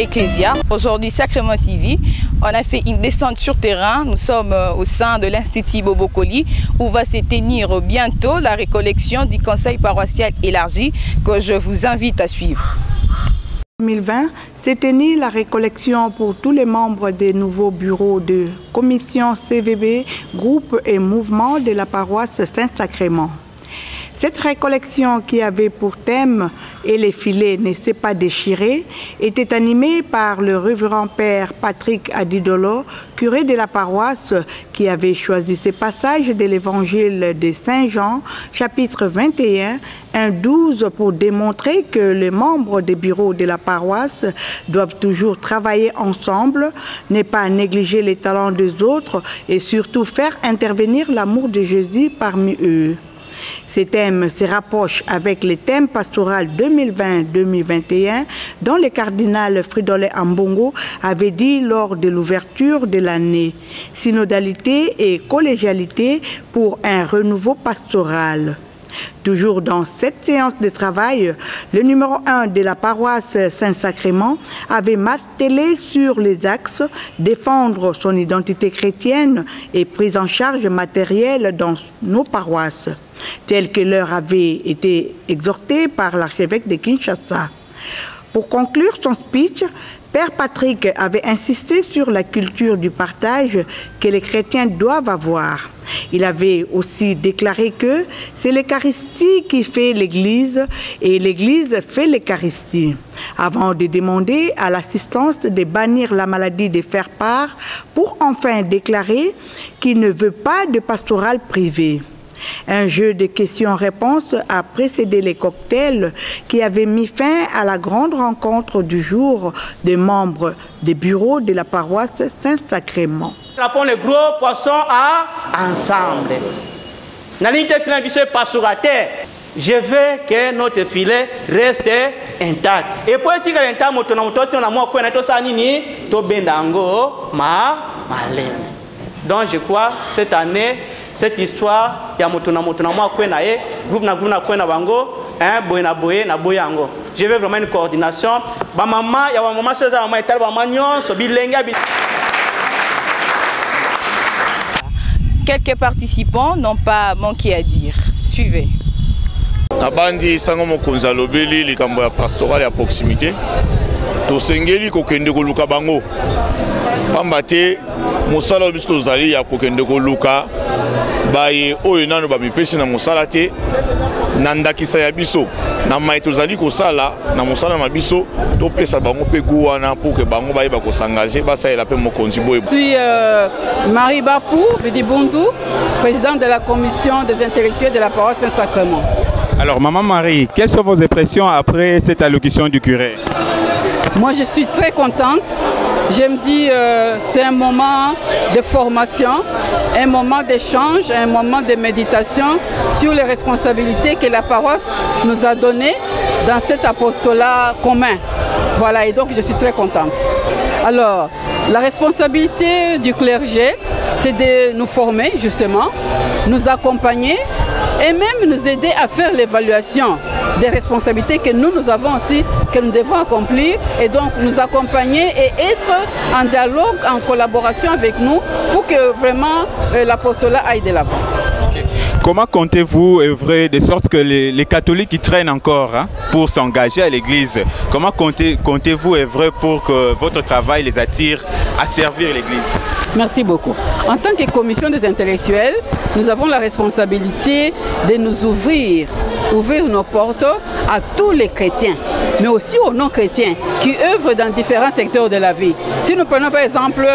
Ecclesia. Aujourd'hui, Sacrement TV, on a fait une descente sur terrain. Nous sommes au sein de l'Institut Bobokoli où va se tenir bientôt la récollection du conseil paroissial élargi que je vous invite à suivre. 2020, s'est tenue la récollection pour tous les membres des nouveaux bureaux de commission CVB, groupe et mouvement de la paroisse Saint-Sacrement. Cette récollection qui avait pour thème « Et les filets ne s'est pas déchiré » était animée par le révérend père Patrick Adidolo, curé de la paroisse, qui avait choisi ces passages de l'évangile de Saint Jean, chapitre 21, 1-12, pour démontrer que les membres des bureaux de la paroisse doivent toujours travailler ensemble, ne pas négliger les talents des autres et surtout faire intervenir l'amour de Jésus parmi eux. Ces thèmes se rapprochent avec les thèmes pastoraux 2020-2021 dont le cardinal Fridolin Ambongo avait dit lors de l'ouverture de l'année. Synodalité et collégialité pour un renouveau pastoral. Toujours dans cette séance de travail, le numéro 1 de la paroisse Saint-Sacrement avait martelé sur les axes défendre son identité chrétienne et prise en charge matérielle dans nos paroisses, tel que leur avait été exhorté par l'archevêque de Kinshasa. Pour conclure son speech, Père Patrick avait insisté sur la culture du partage que les chrétiens doivent avoir. Il avait aussi déclaré que c'est l'Eucharistie qui fait l'Église et l'Église fait l'Eucharistie, avant de demander à l'assistance de bannir la maladie de faire part pour enfin déclarer qu'il ne veut pas de pastoral privé. Un jeu de questions-réponses a précédé les cocktails qui avaient mis fin à la grande rencontre du jour des membres des bureaux de la paroisse Saint-Sacrement. Rappelons les gros poissons ensemble. Je veux que notre filet reste intact. Et pour dire que l'intact, donc je crois cette année, cette histoire, je veux vraiment une coordination. Quelques participants n'ont pas manqué à dire. Suivez. Nabandi sango mokonza lobeli likambo ya pastoral ya proximité. Tosengeli kokende koluka bango. Pambate musala biso tozali ya kokende koluka baye oyo nano bamipesi na musala te nandakisa ya biso na mai tozali kosala na musala na biso topesa bango pe guwana pour que bango baye ba kosangager basalela pe mokonzi boye. Je suis Marie Bapou Bidibundu, présidente de la commission des intellectuels de la paroisse Saint-Sacrement. Alors maman Marie, quelles sont vos impressions après cette allocution du curé? Moi je suis très contente. Je me dis c'est un moment de formation, un moment d'échange, un moment de méditation sur les responsabilités que la paroisse nous a données dans cet apostolat commun. Voilà, et donc je suis très contente. Alors, la responsabilité du clergé, c'est de nous former justement, nous accompagner et même nous aider à faire l'évaluation des responsabilités que nous avons aussi, que nous devons accomplir, et donc nous accompagner et être en dialogue, en collaboration avec nous pour que vraiment l'apostolat aille de l'avant. Comment comptez-vous œuvrer de sorte que les catholiques qui traînent encore pour s'engager à l'église, comment comptez-vous œuvrer pour que votre travail les attire à servir l'église? Merci beaucoup. En tant que commission des intellectuels, nous avons la responsabilité de nous ouvrir nos portes à tous les chrétiens, mais aussi aux non-chrétiens qui œuvrent dans différents secteurs de la vie. Si nous prenons par exemple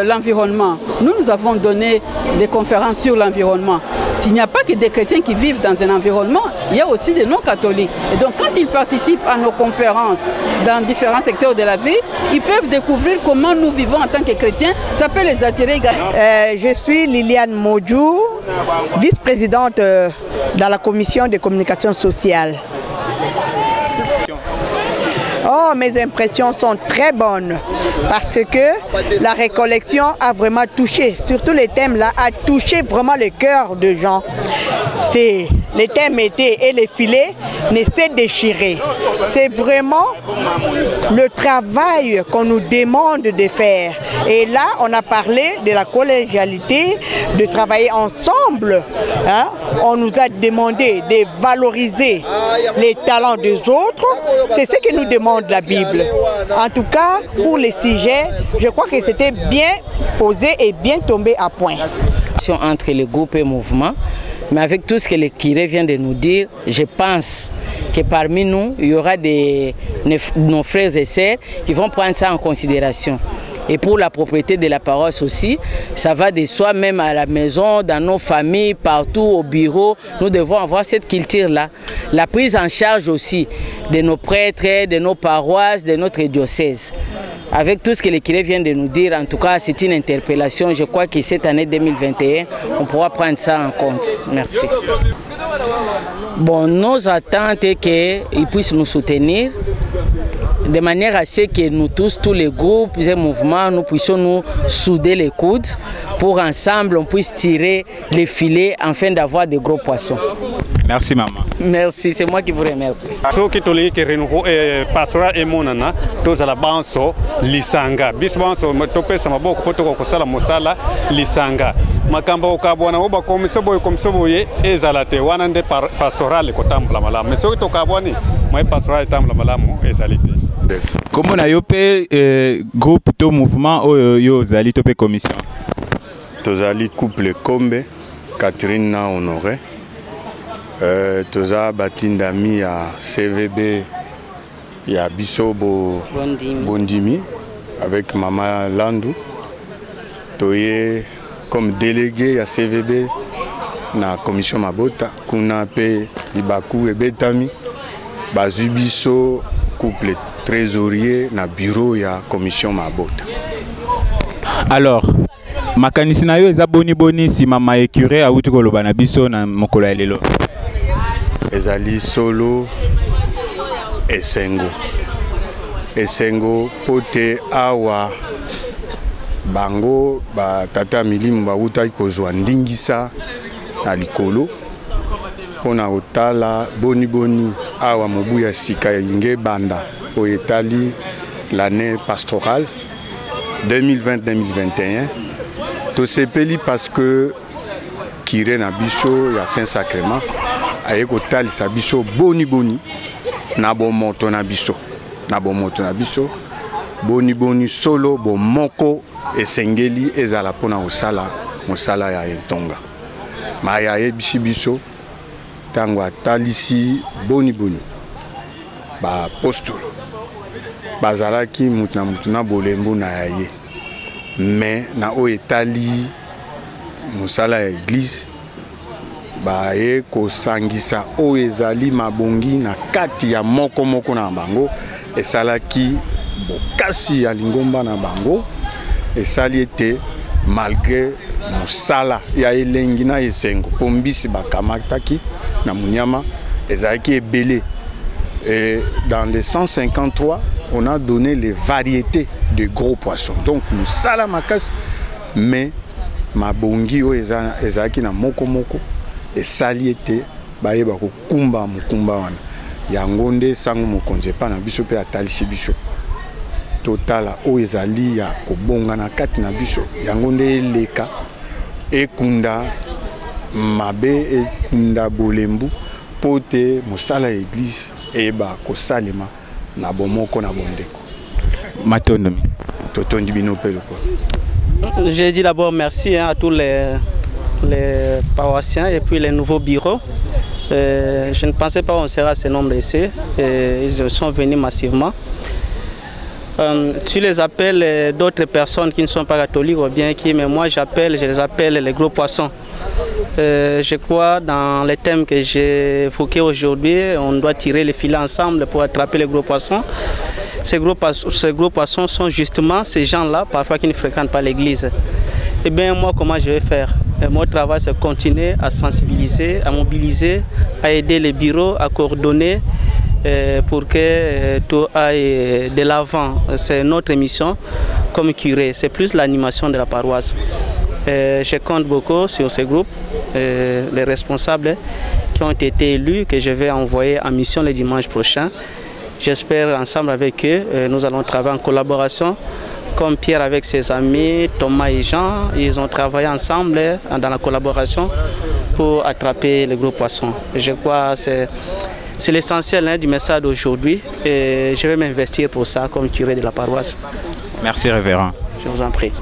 l'environnement, nous avons donné des conférences sur l'environnement. S'il n'y a pas que des chrétiens qui vivent dans un environnement, il y a aussi des non-catholiques. Et donc quand ils participent à nos conférences dans différents secteurs de la vie, ils peuvent découvrir comment nous vivons en tant que chrétiens. Ça peut les attirer également. Je suis Liliane Modjou, vice-présidente dans la commission de communication sociale. Oh, mes impressions sont très bonnes parce que la récollection a vraiment touché, surtout les thèmes là, a touché vraiment le cœur de gens. C'est les thèmes étaient et les filets ne se déchiraient. C'est vraiment le travail qu'on nous demande de faire. Et là, on a parlé de la collégialité, de travailler ensemble. Hein? On nous a demandé de valoriser les talents des autres. C'est ce que nous demande la Bible. En tout cas, pour les sujets, je crois que c'était bien posé et bien tombé à point. Entre les groupes et mouvements, mais avec tout ce que le curé vient de nous dire, je pense que parmi nous, il y aura nos frères et sœurs qui vont prendre ça en considération. Et pour la propriété de la paroisse aussi, ça va de soi, même à la maison, dans nos familles, partout, au bureau. Nous devons avoir cette culture-là. La prise en charge aussi de nos prêtres, de nos paroisses, de notre diocèse. Avec tout ce que le curé vient de nous dire, en tout cas, c'est une interpellation. Je crois que cette année 2021, on pourra prendre ça en compte. Merci. Bon, nos attentes est qu'ils puissent nous soutenir de manière à ce que nous tous les groupes et mouvements, nous puissions nous souder les coudes pour ensemble on puisse tirer les filets afin d'avoir de gros poissons. Merci maman. Merci, c'est moi qui vous remercie. Soki toli ke renouveau pastoral et monana tous à la banso lisanga bisbanso topesa maboko potoko kosala mosala lisanga makamba okabwana oba komisoboye ezalate wana nde pastoral kotambula malamu soki tokabwani mai pastoral tambula malamu ezalite. Comment na yo pe groupe to mouvement yo zali to pe commission? Tozali couple Kombe Catherine na Honoré. Toza batinda mi ya CVB ya Bisobo Bondimi avec Maman Landou. Toye comme délégué ya CVB na commission Mabota kuna pe Libaku et Betami bazubiso couple trésorier na bureau ya commission Mabota. Alors makanisi na yo eza boni si mama écuré a uti koloba na biso na mokolo ya lelo. Ezali solo esengo pote awa bango ba tata milimu ba uta kozwa ndingisa na likolo pona otala boni awa mobu ya sika yinge banda o etali l'année pastorale 2020-2021 to sepeli parce que kire na biso ya Saint-Sacrement ayeko tali sa biso boni na bomoto na biso boni solo bomoko esengeli ezala pona osala mosala ya entonga maya yebisi biso tango atalisi boni ba apostolo bazalaki mutu na bolembo na yaye mais na o etali mosala ya église baye kosangisa o ezali mabongi na kati ya moko na bango esalaki bokasi ya lingomba na bango esali ete malgré mosala ya elengi na esengo pombisi bakamataki na munyama ezalaki ebele. Et dans les 153, on a donné les variétés de gros poissons. Donc nous salamakas, mais mabongi o ezaki na moko et saliete baye bako kumba mukumba wana. Yangonde sango mokonze pa na biso pe atalisi biso. Totala o ezali ya kobonga na kati na biso. Yangonde leka ekunda mabe ekunda bolembu pote mosala église eba ko salema na bomoko na bondeko matondomi totondi bino pelo ko. J'ai dit d'abord merci à tous les paroissiens et puis les nouveaux bureaux. Je ne pensais pas qu'on serait ce nombre ici. Ils sont venus massivement. Tu les appelles d'autres personnes qui ne sont pas catholiques ou bien qui, mais moi je les appelle les gros poissons. Je crois dans les thèmes que j'ai évoqués aujourd'hui, on doit tirer les filets ensemble pour attraper les gros poissons. Ces gros poissons sont justement ces gens-là, parfois qui ne fréquentent pas l'église. Et bien moi, comment je vais faire? Mon travail, c'est continuer à sensibiliser, à mobiliser, à aider les bureaux, à coordonner pour que tout aille de l'avant. C'est notre mission comme curé, c'est plus l'animation de la paroisse. Je compte beaucoup sur ces groupes, les responsables qui ont été élus, que je vais envoyer en mission le dimanche prochain. J'espère ensemble avec eux, nous allons travailler en collaboration, comme Pierre avec ses amis, Thomas et Jean, ils ont travaillé ensemble dans la collaboration pour attraper le gros poisson. Je crois que c'est l'essentiel du message d'aujourd'hui et je vais m'investir pour ça comme curé de la paroisse. Merci révérend. Je vous en prie.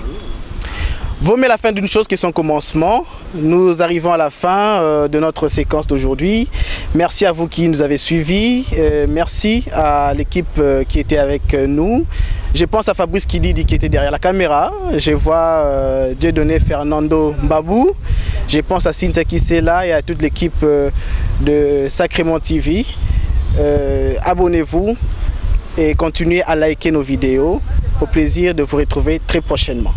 Vaut mieux la fin d'une chose que son commencement. Nous arrivons à la fin de notre séquence d'aujourd'hui. Merci à vous qui nous avez suivis. Merci à l'équipe qui était avec nous. Je pense à Fabrice Kididi qui était derrière la caméra. Je vois Dieudonné Fernando Mbabou. Je pense à Cynthia Kisela et à toute l'équipe de Sacrement TV. Abonnez-vous et continuez à liker nos vidéos. Au plaisir de vous retrouver très prochainement.